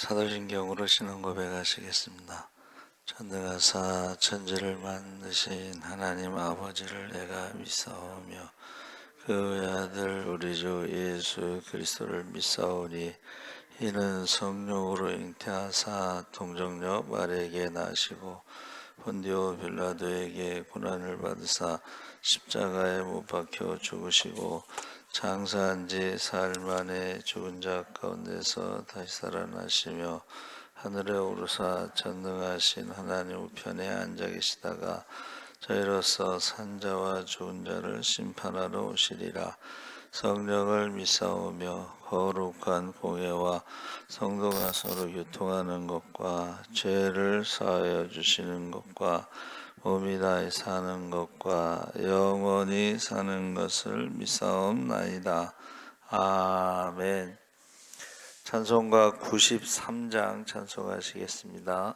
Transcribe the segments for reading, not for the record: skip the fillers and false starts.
사도신경으로 신앙 고백하시겠습니다. 전능하사 천지를 만드신 하나님 아버지를 내가 믿사오며 그 외아들 우리 주 예수 그리스도를 믿사오니 이는 성령으로 잉태하사 동정녀 마리아에게 나시고 본디오 빌라도에게 고난을 받으사 십자가에 못 박혀 죽으시고 장사한 지 사흘 만에 죽은 자 가운데서 다시 살아나시며 하늘에 오르사 전능하신 하나님 우편에 앉아 계시다가 저희로서 산자와 죽은 자를 심판하러 오시리라. 성령을 믿사오며 거룩한 공예와 성도가 서로 교통하는 것과 죄를 사하여 주시는 것과 몸이 다시 사는 것과 영원히 사는 것을 믿사옵나이다. 아멘. 찬송가 93장 찬송하시겠습니다.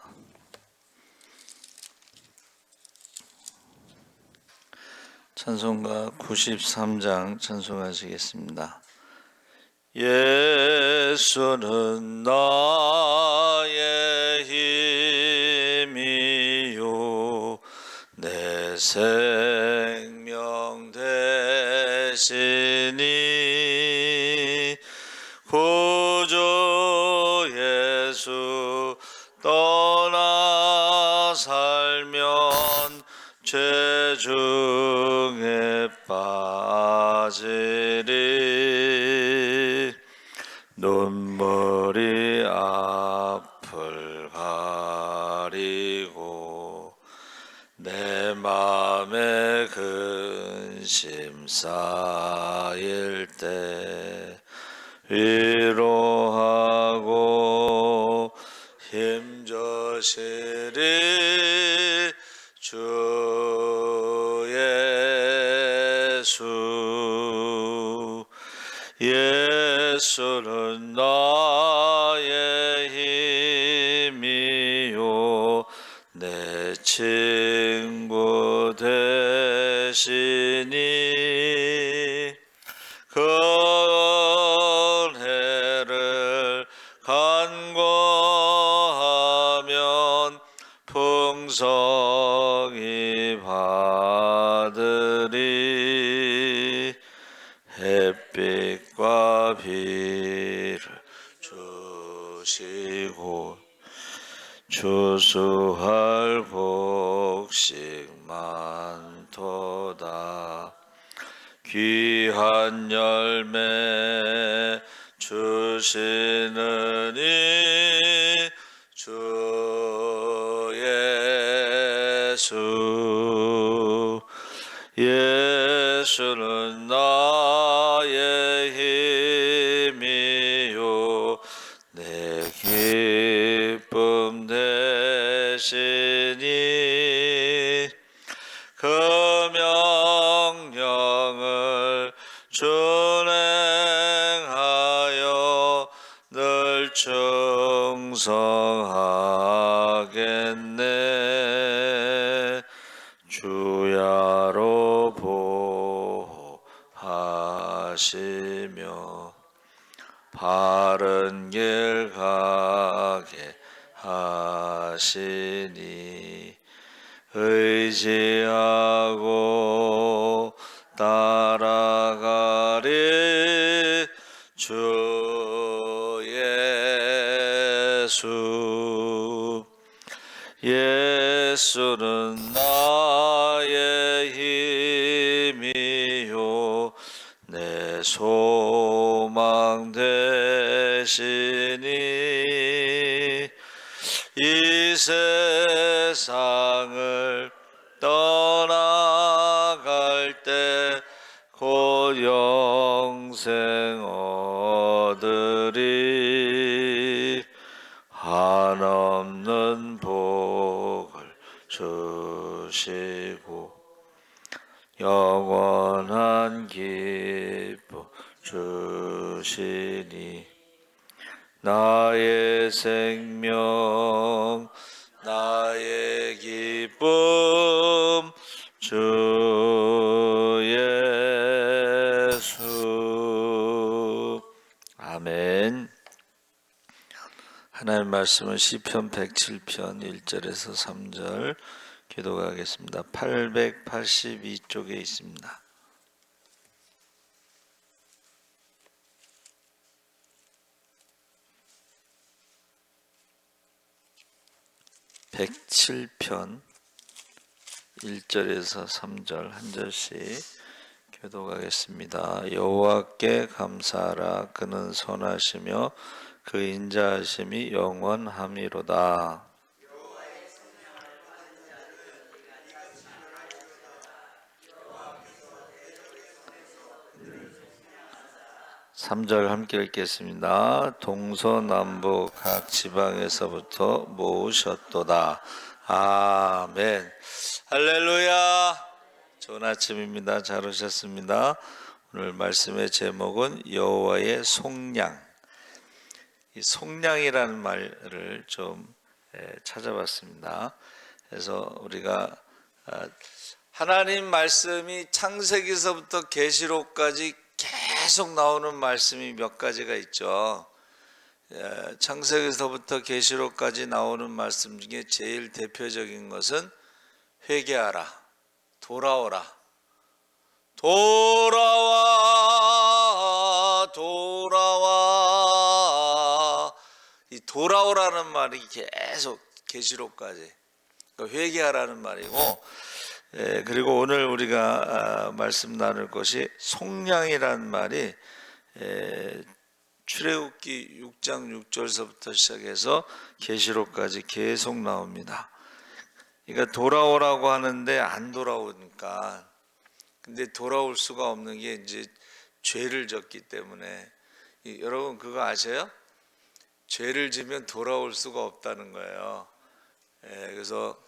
찬송가 93장 찬송하시겠습니다. 예수는 나의 힘이요 내 생명 되시니 구주 예수 떠나 살면 죄 중에 빠지리 눈물이 앞을 가리고 내 맘에 근심 쌓일 때 위로하고 힘주시리 주 예수. 예수는 나의 힘이요 내 친구 되시니 그 은혜를 간구하면 풍성히 받으리. 햇빛과 비를 주시고 추수할 곡식 많도다. 귀한 열매 주시느니 주 예수. 예수는 나의 힘이요 내 기쁨 되시니 그 명령을 준행하여 늘 충성하겠네. 주야로 보호하시며 바른 길 가게 하시니 의지하고 따라가리 주 예수. 예수는 나의 힘이요 내 소망 되시니 이 세상을 떠나갈 때 곧 영생 얻으리. 한없는 복을 주시고 영원한 기쁨 주시니 나의 생명 나의 기쁨 주 예수. 아멘. 하나님 말씀은 시편 107편 1절에서 3절 기도하겠습니다. 882쪽에 있습니다. 107편 1절에서 3절 한 절씩 교독하겠습니다. 여호와께 감사하라. 그는 선하시며 그 인자하심이 영원함이로다. 3절 함께 읽겠습니다. 동서남북 각 지방에서부터 모으셨도다. 아멘. 할렐루야. 좋은 아침입니다. 잘 오셨습니다. 오늘 말씀의 제목은 여호와의 속량. 이 속량이라는 말을 좀 찾아봤습니다. 그래서 우리가 하나님 말씀이 창세기서부터 계시록까지 계속 나오는 말씀이 몇 가지가 있죠. 창세기서부터 계시록까지 나오는 말씀 중에 제일 대표적인 것은 회개하라, 돌아오라, 돌아와, 돌아와. 이 돌아오라는 말이 계속 계시록까지, 그러니까 회개하라는 말이고, 그리고 오늘 우리가 말씀 나눌 것이 속량이라는 말이 출애굽기 6장 6절서부터 시작해서 계시록까지 계속 나옵니다. 그러니까 돌아오라고 하는데 안 돌아오니까, 근데 돌아올 수가 없는 게 이제 죄를 졌기 때문에, 여러분 그거 아세요? 죄를 지면 돌아올 수가 없다는 거예요. 그래서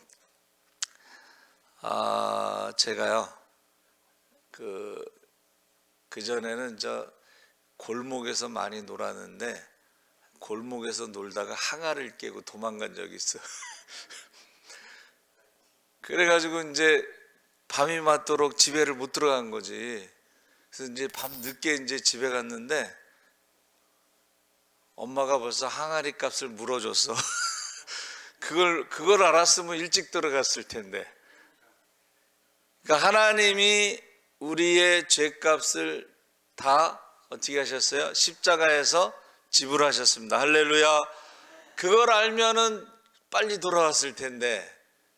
제가요 그 전에는 저 골목에서 많이 놀았는데, 골목에서 놀다가 항아리를 깨고 도망간 적이 있어. 그래가지고 이제 밤이 맞도록 집에를 못 들어간 거지. 그래서 이제 밤 늦게 이제 집에 갔는데 엄마가 벌써 항아리 값을 물어줬어. 그걸 알았으면 일찍 들어갔을 텐데. 그러니까 하나님이 우리의 죄값을 다 어떻게 하셨어요? 십자가에서 지불하셨습니다. 할렐루야. 그걸 알면은 빨리 돌아왔을 텐데,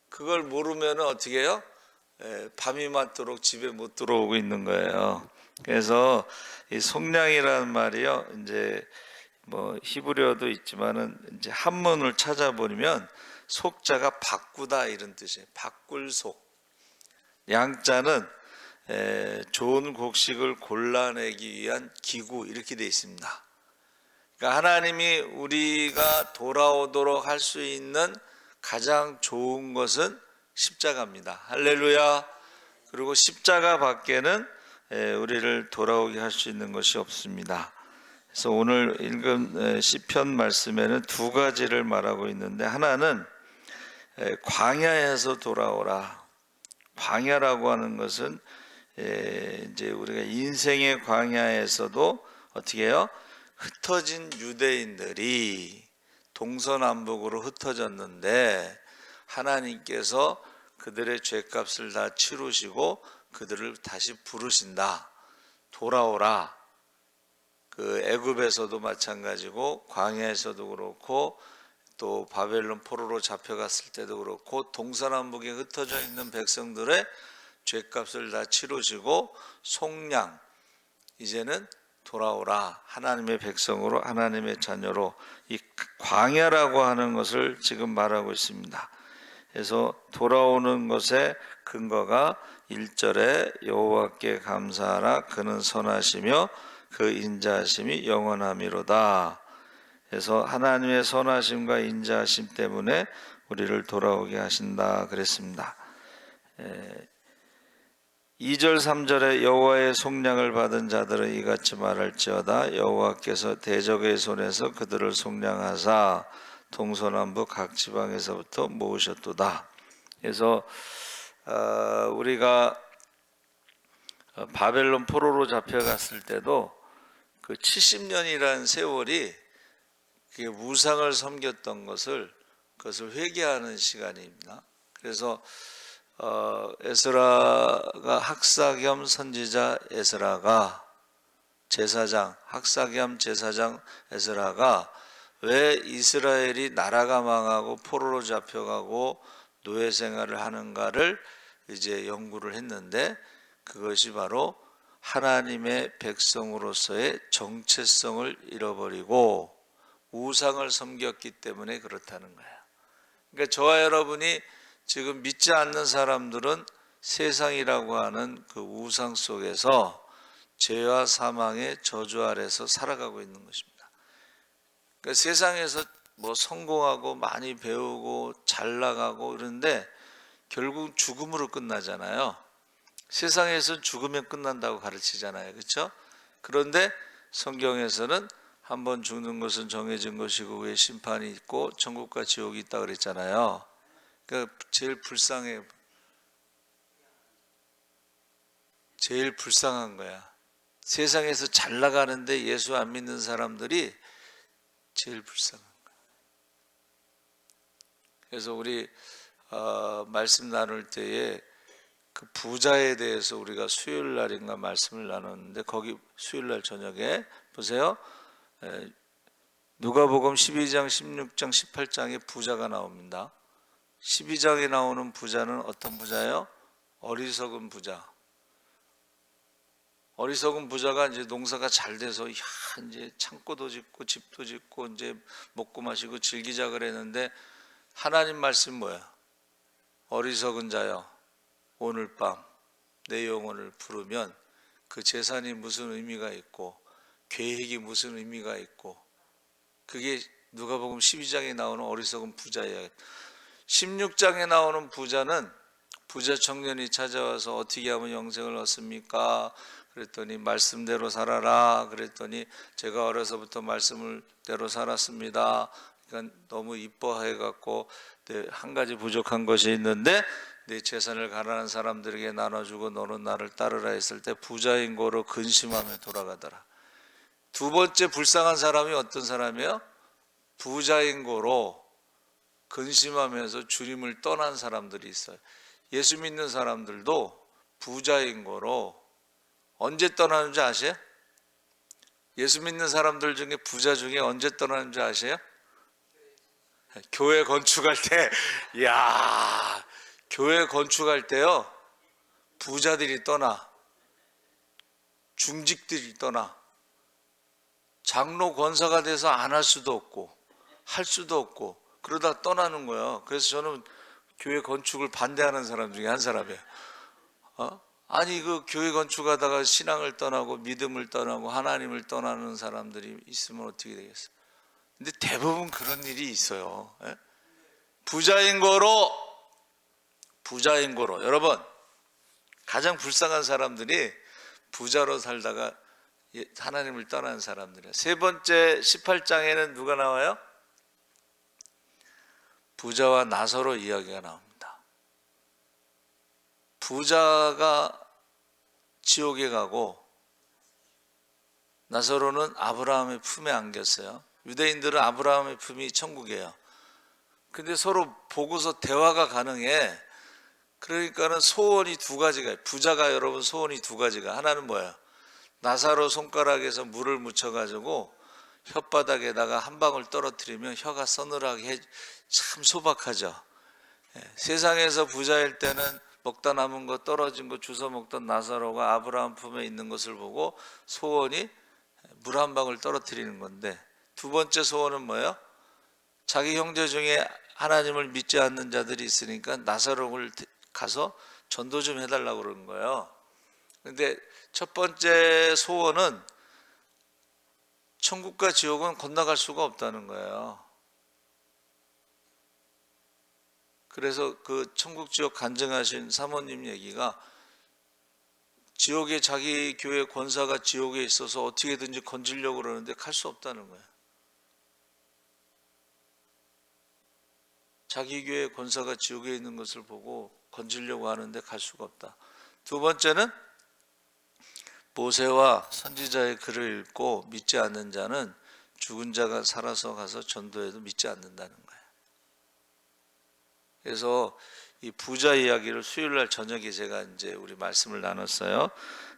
그걸 모르면은 어떻게 해요? 밤이 맞도록 집에 못 들어오고 있는 거예요. 그래서 이 속량이라는 말이요, 이제 뭐 히브리어도 있지만은 이제 한문을 찾아보면 속자가 바꾸다 이런 뜻이에요. 바꿀 속. 양자는 좋은 곡식을 골라내기 위한 기구 이렇게 되어 있습니다. 그러니까 하나님이 우리가 돌아오도록 할 수 있는 가장 좋은 것은 십자가입니다. 할렐루야. 그리고 십자가 밖에는 우리를 돌아오게 할 수 있는 것이 없습니다. 그래서 오늘 읽은 시편 말씀에는 두 가지를 말하고 있는데, 하나는 광야에서 돌아오라. 광야라고 하는 것은 이제 우리가 인생의 광야에서도 어떻게 해요? 흩어진 유대인들이 동서남북으로 흩어졌는데, 하나님께서 그들의 죄값을 다 치르시고 그들을 다시 부르신다. 돌아오라. 그 애굽에서도 마찬가지고, 광야에서도 그렇고, 또 바벨론 포로로 잡혀갔을 때도 그렇고, 동서남북에 흩어져 있는 백성들의 죄값을 다 치르시고 속량, 이제는 돌아오라. 하나님의 백성으로, 하나님의 자녀로, 이 광야라고 하는 것을 지금 말하고 있습니다. 그래서 돌아오는 것의 근거가 1절에 여호와께 감사하라. 그는 선하시며 그 인자하심이 영원함이로다. 그래서 하나님의 선하심과 인자하심 때문에 우리를 돌아오게 하신다 그랬습니다. 2절 3절에 여호와의 속량을 받은 자들은 이같이 말할지어다. 여호와께서 대적의 손에서 그들을 속량하사 동서남북 각 지방에서부터 모으셨도다. 그래서 우리가 바벨론 포로로 잡혀갔을 때도 그 70년이라는 세월이 그게 우상을 섬겼던 그것을 회개하는 시간입니다. 그래서 에스라가 학사 겸 선지자 에스라가 제사장, 학사 겸 제사장 에스라가 왜 이스라엘이 나라가 망하고 포로로 잡혀가고 노예 생활을 하는가를 이제 연구를 했는데, 그것이 바로 하나님의 백성으로서의 정체성을 잃어버리고 우상을 섬겼기 때문에 그렇다는 거예요. 그러니까 저와 여러분이 지금 믿지 않는 사람들은 세상이라고 하는 그 우상 속에서 죄와 사망의 저주 아래서 살아가고 있는 것입니다. 그러니까 세상에서 뭐 성공하고 많이 배우고 잘 나가고 그런데 결국 죽음으로 끝나잖아요. 세상에서 죽으면 끝난다고 가르치잖아요. 그렇죠? 그런데 성경에서는 한번 죽는 것은 정해진 것이고 왜 심판이 있고 천국과 지옥이 있다 그랬잖아요. 그러니까 제일 불쌍한 거야. 세상에서 잘 나가는데 예수 안 믿는 사람들이 제일 불쌍한 거야. 그래서 우리 말씀 나눌 때에 그 부자에 대해서 우리가 수요일 날인가 말씀을 나눴는데, 거기 수요일 날 저녁에 보세요. 누가복음 12장, 16장, 18장에 부자가 나옵니다. 12장에 나오는 부자는 어떤 부자예요? 어리석은 부자. 어리석은 부자가 이제 농사가 잘 돼서 이제 창고도 짓고 집도 짓고 이제 먹고 마시고 즐기자 그랬는데, 하나님 말씀 뭐야? 어리석은 자여, 오늘 밤 내 영혼을 부르면 그 재산이 무슨 의미가 있고 계획이 무슨 의미가 있고, 그게 누가복음 12장에 나오는 어리석은 부자예요. 16장에 나오는 부자는 부자 청년이 찾아와서 어떻게 하면 영생을 얻습니까? 그랬더니 말씀대로 살아라. 그랬더니 제가 어려서부터 말씀대로 살았습니다. 그러니까 너무 이뻐해 갖고 한 가지 부족한 것이 있는데 내 재산을 가난한 사람들에게 나눠주고 너는 나를 따르라 했을 때 부자인 거로 근심하며 돌아가더라. 두 번째 불쌍한 사람이 어떤 사람이에요? 부자인 거로 근심하면서 주님을 떠난 사람들이 있어요. 예수 믿는 사람들도 부자인 거로 언제 떠나는지 아세요? 예수 믿는 사람들 중에 부자 중에 언제 떠나는지 아세요? 교회 건축할 때. 이야, 교회 건축할 때요, 부자들이 떠나, 중직들이 떠나, 장로 권사가 돼서 안 할 수도 없고 할 수도 없고 그러다 떠나는 거예요. 그래서 저는 교회 건축을 반대하는 사람 중에 한 사람이에요. 아니 그 교회 건축하다가 신앙을 떠나고 믿음을 떠나고 하나님을 떠나는 사람들이 있으면 어떻게 되겠어요? 근데 대부분 그런 일이 있어요. 부자인 거로 여러분, 가장 불쌍한 사람들이 부자로 살다가 하나님을 떠난 사람들이에요. 세 번째 18장에는 누가 나와요? 부자와 나사로 이야기가 나옵니다. 부자가 지옥에 가고 나사로는 아브라함의 품에 안겼어요. 유대인들은 아브라함의 품이 천국이에요. 근데 서로 보고서 대화가 가능해. 그러니까는 소원이 두 가지가, 부자가 여러분 소원이 두 가지가, 하나는 뭐예요? 나사로 손가락에서 물을 묻혀가지고 혓바닥에다가 한 방울 떨어뜨리면 혀가 서늘하게 참 소박하죠. 세상에서 부자일 때는 먹다 남은 거 떨어진 거 주워 먹던 나사로가 아브라함 품에 있는 것을 보고 소원이 물 한 방울 떨어뜨리는 건데, 두 번째 소원은 뭐예요? 자기 형제 중에 하나님을 믿지 않는 자들이 있으니까 나사로를 가서 전도 좀 해달라고 그러는 거예요. 근데 첫 번째 소원은 천국과 지옥은 건너갈 수가 없다는 거예요. 그래서 그 천국 지옥 간증하신 사모님 얘기가, 지옥에 자기 교회 권사가 지옥에 있어서 어떻게든지 건지려고 그러는데 갈 수 없다는 거예요. 자기 교회 권사가 지옥에 있는 것을 보고 건지려고 하는데 갈 수가 없다. 두 번째는 모세와 선지자의 글을 읽고 믿지 않는 자는 죽은 자가 살아서 가서 전도해도 믿지 않는다는 거예요. 그래서 이 부자 이야기를 수요일 날 저녁에 제가 이제 우리 말씀을 나눴어요.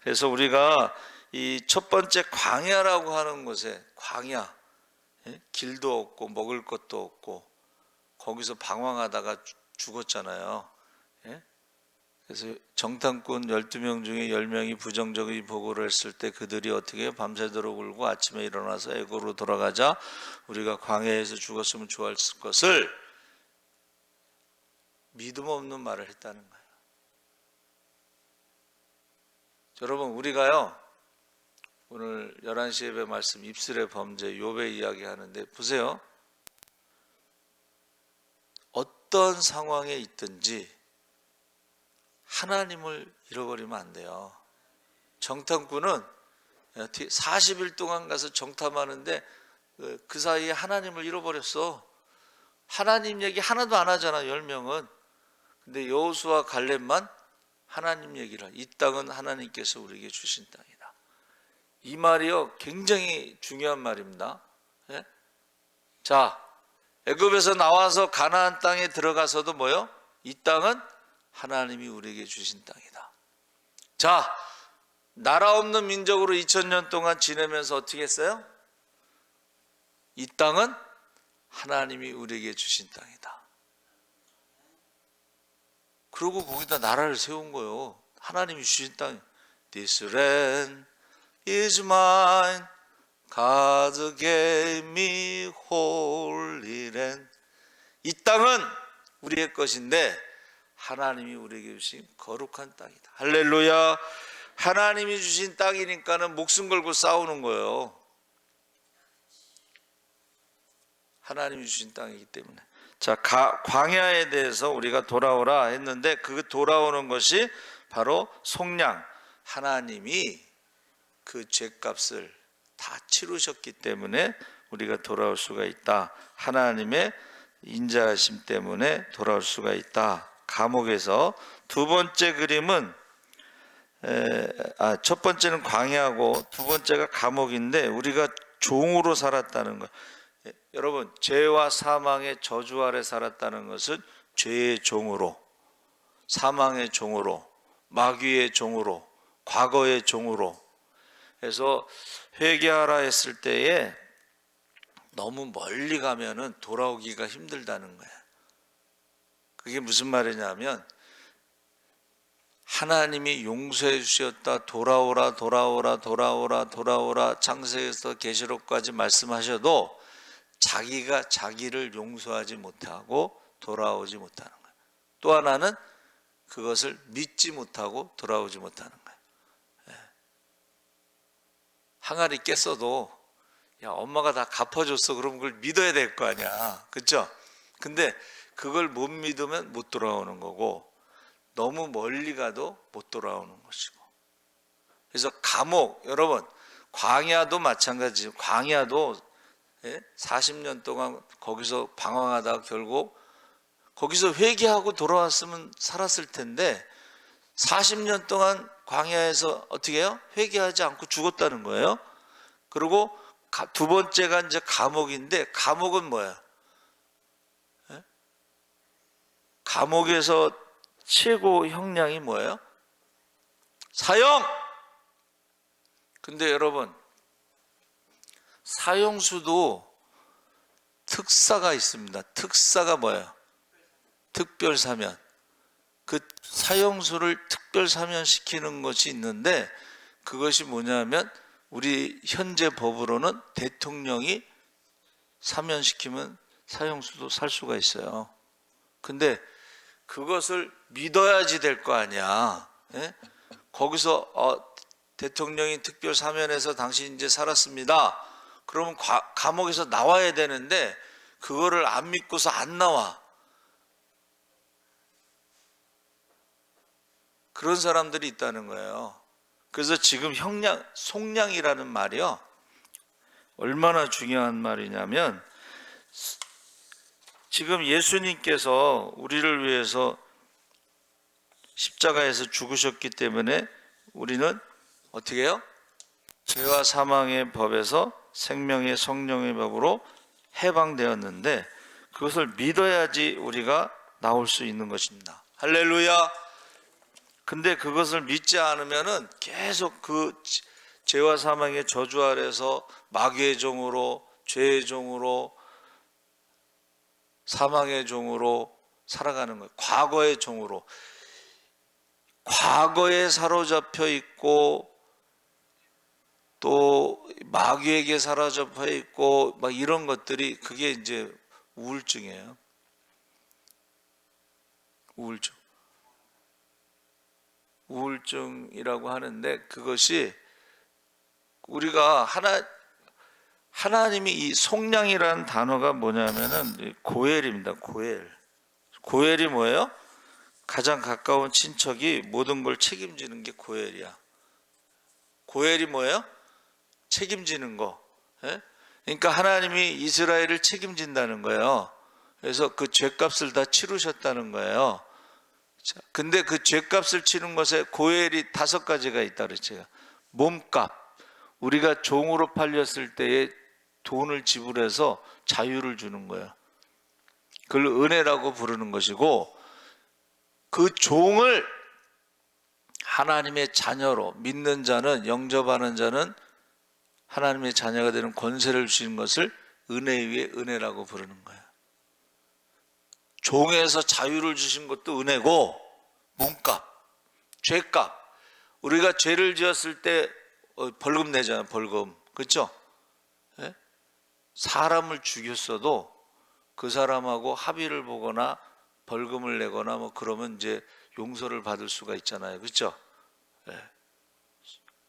그래서 우리가 이 첫 번째 광야라고 하는 곳에, 광야, 길도 없고 먹을 것도 없고 거기서 방황하다가 죽었잖아요. 그래서 정탐꾼 12명 중에 10명이 부정적인 보고를 했을 때 그들이 어떻게 해요? 밤새도록 울고 아침에 일어나서 애고로 돌아가자 우리가 광야에서 죽었으면 좋았을 것을 믿음 없는 말을 했다는 거예요. 여러분, 우리가요 오늘 11시 예배 말씀 입술의 범죄 욥의 이야기 하는데 보세요. 어떤 상황에 있든지 하나님을 잃어버리면 안 돼요. 정탐꾼은 40일 동안 가서 정탐하는데 그 사이에 하나님을 잃어버렸어. 하나님 얘기 하나도 안 하잖아, 10명은. 근데 여호수아 갈렙만 하나님 얘기를 이 땅은 하나님께서 우리에게 주신 땅이다. 이 말이요 굉장히 중요한 말입니다. 자, 애굽에서 나와서 가나안 땅에 들어가서도 뭐요? 이 땅은 하나님이 우리에게 주신 땅이다. 자, 나라 없는 민족으로 2000년 동안 지내면서 어떻게 했어요? 이 땅은 하나님이 우리에게 주신 땅이다. 그리고 거기다 나라를 세운 거예요. 하나님이 주신 땅. This land is mine. God gave me holy land. 이 땅은 우리의 것인데 하나님이 우리에게 주신 거룩한 땅이다. 할렐루야. 하나님이 주신 땅이니까는 목숨 걸고 싸우는 거예요. 하나님이 주신 땅이기 때문에. 자, 광야에 대해서 우리가 돌아오라 했는데 그 돌아오는 것이 바로 속량. 하나님이 그 죄값을 다 치르셨기 때문에 우리가 돌아올 수가 있다. 하나님의 인자하심 때문에 돌아올 수가 있다. 감옥에서. 두 번째 그림은 첫 번째는 광야고 두 번째가 감옥인데 우리가 종으로 살았다는 것. 여러분, 죄와 사망의 저주 아래 살았다는 것은 죄의 종으로, 사망의 종으로, 마귀의 종으로, 과거의 종으로. 그래서 회개하라 했을 때에 너무 멀리 가면은 돌아오기가 힘들다는 거예요. 그게 무슨 말이냐면 하나님이 용서해 주셨다, 돌아오라, 돌아오라, 돌아오라, 돌아오라, 창세기에서 계시록까지 말씀하셔도 자기가 자기를 용서하지 못하고 돌아오지 못하는 거예요. 또 하나는 그것을 믿지 못하고 돌아오지 못하는 거예요. 항아리 깼어도 야, 엄마가 다 갚아줬어. 그럼 그걸 믿어야 될 거 아니야. 그렇죠? 근데 그걸 못 믿으면 못 돌아오는 거고 너무 멀리 가도 못 돌아오는 것이고. 그래서 감옥, 여러분, 광야도 마찬가지죠. 광야도 40년 동안 거기서 방황하다가 결국 거기서 회개하고 돌아왔으면 살았을 텐데 40년 동안 광야에서 어떻게 해요? 회개하지 않고 죽었다는 거예요. 그리고 두 번째가 이제 감옥인데 감옥은 뭐야? 감옥에서 최고 형량이 뭐예요? 사형! 근데 여러분, 사형수도 특사가 있습니다. 특사가 뭐예요? 특별사면. 그 사형수를 특별사면시키는 것이 있는데 그것이 뭐냐면 우리 현재 법으로는 대통령이 사면시키면 사형수도 살 수가 있어요. 근데 그것을 믿어야지 될 거 아니야. 거기서 대통령이 특별 사면해서 당신 이제 살았습니다. 그러면 감옥에서 나와야 되는데 그거를 안 믿고서 안 나와. 그런 사람들이 있다는 거예요. 그래서 지금 속량이라는 말이요, 얼마나 중요한 말이냐면 지금 예수님께서 우리를 위해서 십자가에서 죽으셨기 때문에 우리는 어떻게 해요? 죄와 사망의 법에서 생명의 성령의 법으로 해방되었는데 그것을 믿어야지 우리가 나올 수 있는 것입니다. 할렐루야. 근데 그것을 믿지 않으면은 계속 그 죄와 사망의 저주 아래서 마귀의 종으로, 죄의 종으로, 사망의 종으로 살아가는 거예요. 과거의 종으로. 과거에 사로잡혀 있고 또 마귀에게 사로잡혀 있고 막 이런 것들이 그게 이제 우울증이에요. 우울증이라고 하는데 그것이 우리가 하나님이 이 속량이라는 단어가 뭐냐면은 고엘입니다. 고엘이 뭐예요? 가장 가까운 친척이 모든 걸 책임지는 게 고엘이야. 고엘이 뭐예요? 책임지는 거. 예? 그러니까 하나님이 이스라엘을 책임진다는 거예요. 그래서 그 죄값을 다 치르셨다는 거예요. 근데 그 죄값을 치는 것에 고엘이 5가지가 있다 그랬죠. 몸값. 우리가 종으로 팔렸을 때에 돈을 지불해서 자유를 주는 거예요. 그걸 은혜라고 부르는 것이고, 그 종을 하나님의 자녀로 믿는 자는, 영접하는 자는 하나님의 자녀가 되는 권세를 주신 것을 은혜 위에 은혜라고 부르는 거예요. 종에서 자유를 주신 것도 은혜고, 몸값, 죄값. 우리가 죄를 지었을 때 벌금 내잖아요. 벌금. 그렇죠? 예? 사람을 죽였어도 그 사람하고 합의를 보거나 벌금을 내거나 뭐 그러면 이제 용서를 받을 수가 있잖아요. 그렇죠? 예.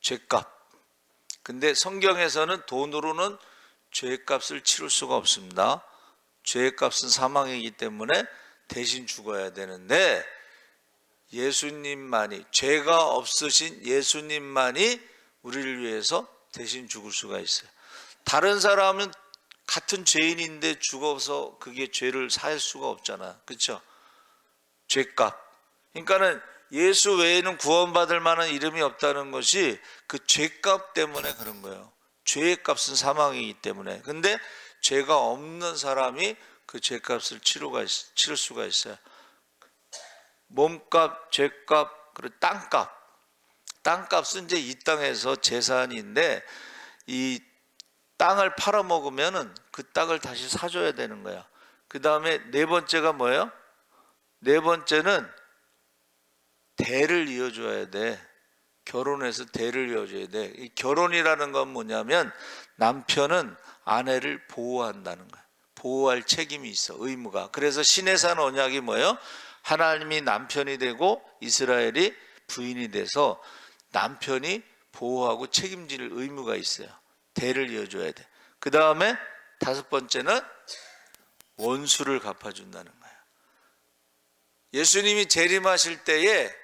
죄값. 근데 성경에서는 돈으로는 죄값을 치를 수가 없습니다. 죄값은 사망이기 때문에 대신 죽어야 되는데, 예수님만이, 죄가 없으신 예수님만이 우리를 위해서 대신 죽을 수가 있어요. 다른 사람은 같은 죄인인데 죽어서 그게 죄를 살 수가 없잖아. 그렇죠? 죄값. 그러니까는 예수 외에는 구원받을 만한 이름이 없다는 것이 그 죄값 때문에 그런 거예요. 죄의 값은 사망이기 때문에. 근데 죄가 없는 사람이 그 죄값을 치를 수가 있어요. 몸값, 죄값, 그리고 땅값. 땅값은 이제 이 땅에서 재산인데, 이 땅을 팔아먹으면은 그 땅을 다시 사줘야 되는 거야. 그 다음에 4번째가 뭐예요? 4번째는 대를 이어줘야 돼. 결혼해서 대를 이어줘야 돼. 이 결혼이라는 건 뭐냐면 남편은 아내를 보호한다는 거야. 보호할 책임이 있어, 의무가. 그래서 시내산 언약이 뭐예요? 하나님이 남편이 되고 이스라엘이 부인이 돼서 남편이 보호하고 책임질 의무가 있어요. 대를 이어줘야 돼. 그 다음에 5번째는 원수를 갚아준다는 거예요. 예수님이 재림하실 때에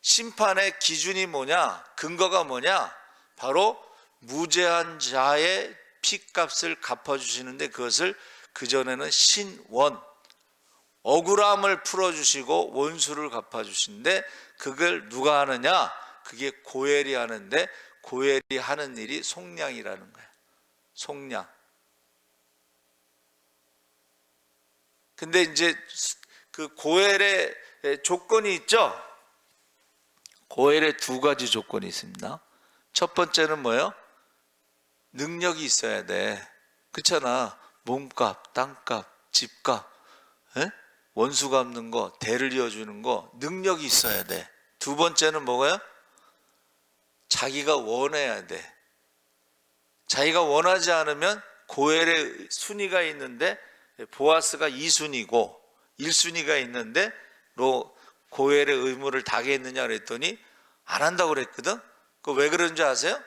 심판의 기준이 뭐냐? 근거가 뭐냐? 바로 무죄한 자의 피값을 갚아주시는데, 그것을 그전에는 신원, 억울함을 풀어주시고 원수를 갚아주시는데, 그걸 누가 하느냐? 그게 고엘이 하는데, 고엘이 하는 일이 속량이라는 거예요. 속량. 근데 이제 그 고엘의 조건이 있죠? 고엘의 2가지 조건이 있습니다. 첫 번째는 뭐예요? 능력이 있어야 돼. 그렇잖아. 몸값, 땅값, 집값, 에? 원수 갚는 거, 대를 이어주는 거, 능력이 있어야 돼. 2번째는 뭐가요? 자기가 원해야 돼. 자기가 원하지 않으면, 고엘의 순위가 있는데 보아스가 2순위고 1순위가 있는데 고엘의 의무를 다하겠느냐 그랬더니 안 한다고 그랬거든. 그 왜 그런지 아세요?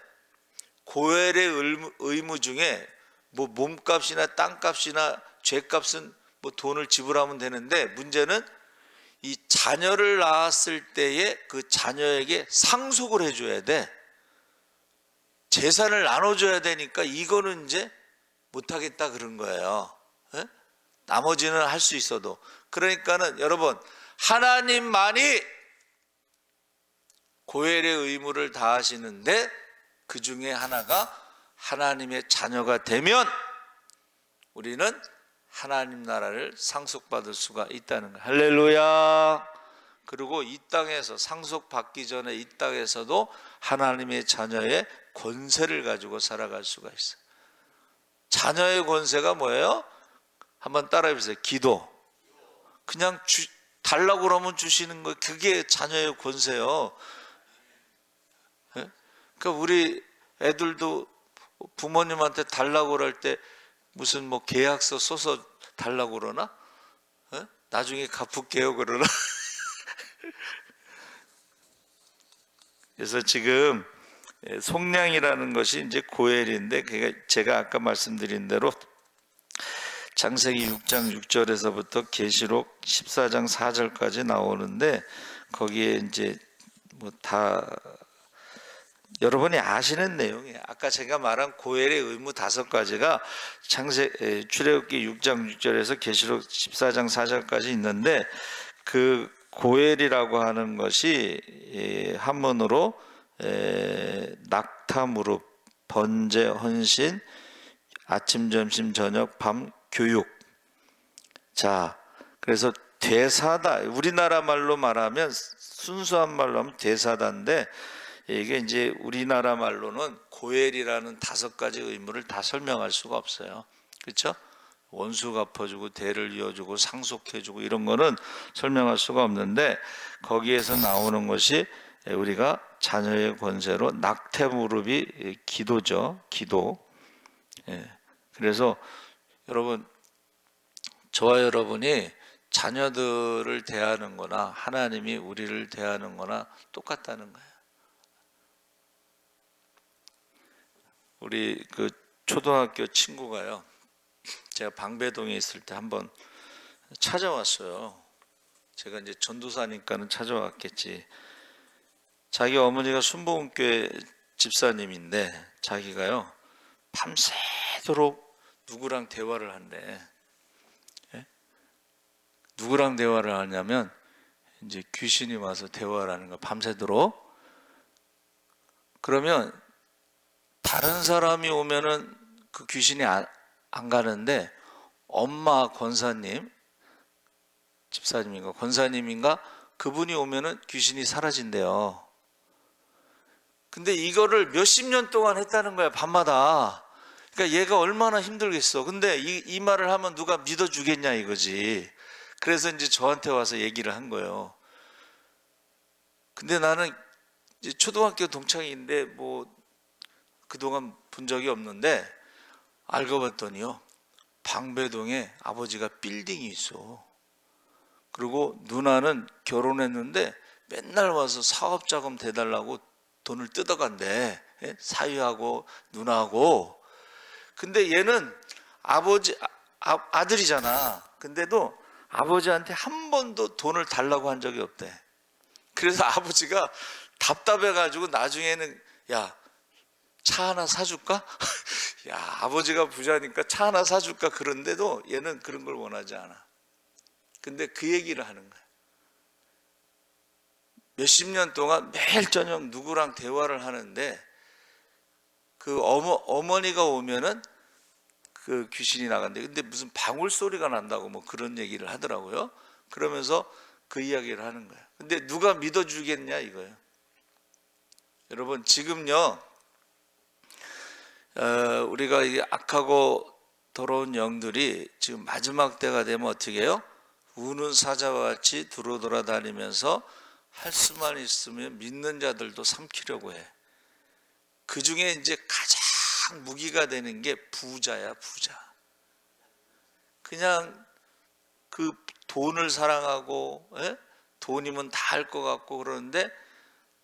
고엘의 의무 중에 뭐 몸값이나 땅값이나 죄값은 뭐 돈을 지불하면 되는데, 문제는 이 자녀를 낳았을 때에 그 자녀에게 상속을 해줘야 돼. 재산을 나눠줘야 되니까 이거는 이제 못하겠다 그런 거예요. 에? 나머지는 할 수 있어도. 그러니까는 여러분, 하나님만이 고엘의 의무를 다하시는데, 그 중에 하나가 하나님의 자녀가 되면 우리는 하나님 나라를 상속받을 수가 있다는 거예요. 할렐루야. 그리고 이 땅에서 상속받기 전에 이 땅에서도 하나님의 자녀의 권세를 가지고 살아갈 수가 있어요. 자녀의 권세가 뭐예요? 한번 따라해 보세요. 기도. 그냥 달라고 그러면 주시는 거, 그게 자녀의 권세요. 예? 그러니까 우리 애들도 부모님한테 달라고 그럴 때 무슨 뭐 계약서 써서 달라고 그러나? 예? 나중에 갚을게요 그러나? 그래서 지금 속량이라는 것이 이제 고엘인데, 제가 아까 말씀드린 대로 창세기 6장 6절에서부터 계시록 14장 4절까지 나오는데, 거기에 이제 뭐 다 여러분이 아시는 내용이에요. 아까 제가 말한 고엘의 의무 5가지가 출애굽기 6장 6절에서 계시록 14장 4절까지 있는데, 그 고엘이라고 하는 것이 한문으로 낙타, 무릎, 번제, 헌신, 아침, 점심, 저녁, 밤, 교육. 자, 그래서 대사다. 우리나라 말로 말하면, 순수한 말로 하면 대사다인데, 이게 이제 우리나라 말로는 고엘이라는 5가지 의무를 다 설명할 수가 없어요. 그렇죠? 원수 갚아주고 대를 이어주고 상속해주고 이런 거는 설명할 수가 없는데, 거기에서 나오는 것이 우리가 자녀의 권세로 낙태 무릎이 기도죠. 기도. 그래서 여러분, 저와 여러분이 자녀들을 대하는 거나 하나님이 우리를 대하는 거나 똑같다는 거예요. 우리 그 초등학교 친구가요, 제가 방배동에 있을 때 한번 찾아왔어요. 제가 이제 전도사니까는 찾아왔겠지. 자기 어머니가 순복음교회 집사님인데, 자기가요 밤새도록 누구랑 대화를 한대. 예? 누구랑 대화를 하냐면 이제 귀신이 와서 대화를 하는 거, 밤새도록. 그러면 다른 사람이 오면은 그 귀신이 안 가는데, 엄마 권사님, 집사님인가 권사님인가 그분이 오면은 귀신이 사라진대요. 근데 이거를 몇십 년 동안 했다는 거야, 밤마다. 그러니까 얘가 얼마나 힘들겠어. 근데 이 말을 하면 누가 믿어주겠냐 이거지. 그래서 이제 저한테 와서 얘기를 한 거예요. 근데 나는 이제 초등학교 동창인데 뭐 그동안 본 적이 없는데, 알고 봤더니요, 방배동에 아버지가 빌딩이 있어. 그리고 누나는 결혼했는데 맨날 와서 사업자금 대달라고 돈을 뜯어간대. 사위하고 누나하고. 근데 얘는 아들이잖아. 근데도 아버지한테 한 번도 돈을 달라고 한 적이 없대. 그래서 아버지가 답답해가지고 나중에는, 야, 차 하나 사줄까? 야, 아버지가 부자니까 차 하나 사줄까? 그런데도 얘는 그런 걸 원하지 않아. 근데 그 얘기를 하는 거야. 몇십 년 동안 매일 저녁 누구랑 대화를 하는데, 그 어머니가 오면은 그 귀신이 나간대. 근데 무슨 방울 소리가 난다고 뭐 그런 얘기를 하더라고요. 그러면서 그 이야기를 하는 거야. 근데 누가 믿어주겠냐 이거예요. 여러분, 지금요, 우리가 이 악하고 더러운 영들이 지금 마지막 때가 되면 어떻게 해요? 우는 사자와 같이 두루돌아다니면서 할 수만 있으면 믿는 자들도 삼키려고 해. 그 중에 이제 가장 무기가 되는 게 부자야, 부자. 그냥 그 돈을 사랑하고, 돈이면 다 할 것 같고 그러는데,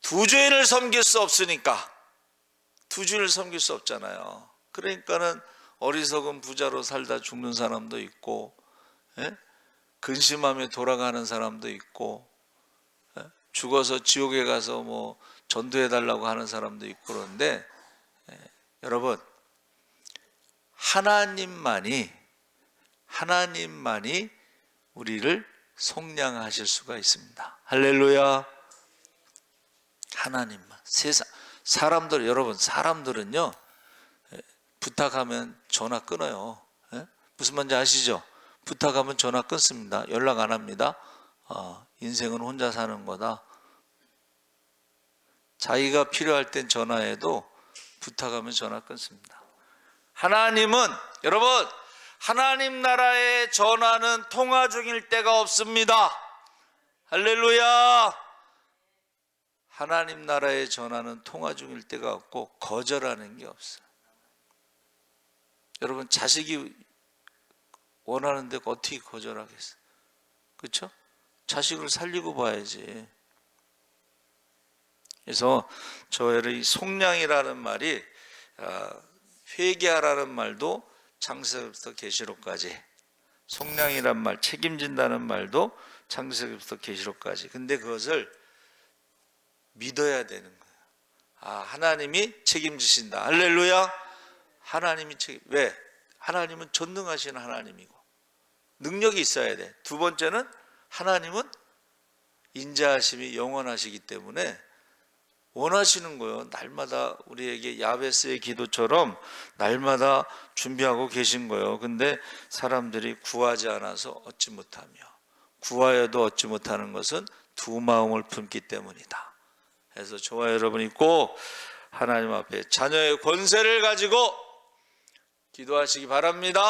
두 주인을 섬길 수 없으니까, 두 주인을 섬길 수 없잖아요. 그러니까는 어리석은 부자로 살다 죽는 사람도 있고, 근심하며 돌아가는 사람도 있고, 죽어서 지옥에 가서 뭐 전도해달라고 하는 사람도 있고. 그런데 여러분, 하나님만이 우리를 속량하실 수가 있습니다. 할렐루야. 하나님만. 세상 사람들, 여러분, 사람들은요 부탁하면 전화 끊어요. 예? 무슨 말인지 아시죠? 부탁하면 전화 끊습니다. 연락 안 합니다. 인생은 혼자 사는 거다. 자기가 필요할 땐 전화해도 부탁하면 전화 끊습니다. 하나님은, 여러분, 하나님 나라의 전화는 통화 중일 때가 없습니다. 할렐루야. 하나님 나라의 전화는 통화 중일 때가 없고 거절하는 게 없어요. 여러분, 자식이 원하는데 어떻게 거절하겠어요? 그렇죠? 자식을 살리고 봐야지. 그래서 저의 속량이라는 말이 회개하라는 말도 창세기부터 계시록까지, 속량이란 말, 책임진다는 말도 창세기부터 계시록까지. 근데 그것을 믿어야 되는 거예요. 하나님이 책임지신다. 할렐루야. 하나님이 왜? 하나님은 전능하신 하나님이고 능력이 있어야 돼. 두 번째는 하나님은 인자하심이 영원하시기 때문에 원하시는 거예요. 날마다 우리에게 야베스의 기도처럼 날마다 준비하고 계신 거예요. 근데 사람들이 구하지 않아서 얻지 못하며, 구하여도 얻지 못하는 것은 두 마음을 품기 때문이다. 그래서 저와 여러분이 꼭 하나님 앞에 자녀의 권세를 가지고 기도하시기 바랍니다.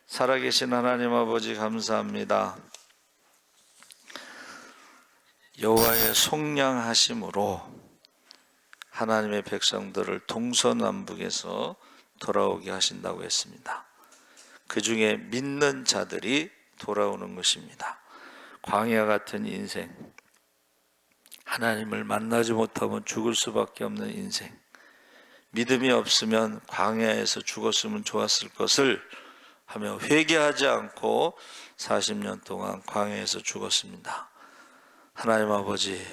살아계신 하나님 아버지, 감사합니다. 여호와의 속량하심으로 하나님의 백성들을 동서남북에서 돌아오게 하신다고 했습니다. 그 중에 믿는 자들이 돌아오는 것입니다. 광야 같은 인생, 하나님을 만나지 못하면 죽을 수밖에 없는 인생, 믿음이 없으면 광야에서 죽었으면 좋았을 것을 하며 회개하지 않고 40년 동안 광야에서 죽었습니다. 하나님 아버지,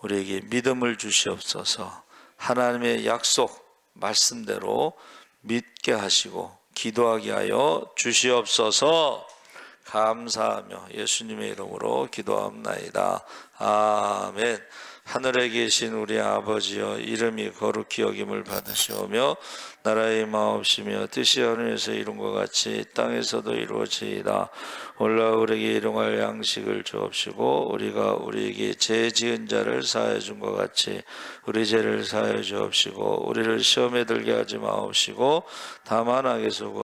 우리에게 믿음을 주시옵소서. 하나님의 약속 말씀대로 믿게 하시고 기도하게 하여 주시옵소서. 감사하며 예수님의 이름으로 기도합나이다. 아멘. 하늘에 계신 우리 아버지여, 이름이 거룩히 여김을 받으시오며 나라의 마옵시며 뜻이 하늘에서 이룬 것 같이 땅에서도 이루어지이다. 올라 우리에게 일용할 양식을 주옵시고 우리가 우리에게 죄 지은 자를 사하여 준 것 같이 우리 죄를 사하여 주옵시고 우리를 시험에 들게 하지 마옵시고 다만 악에서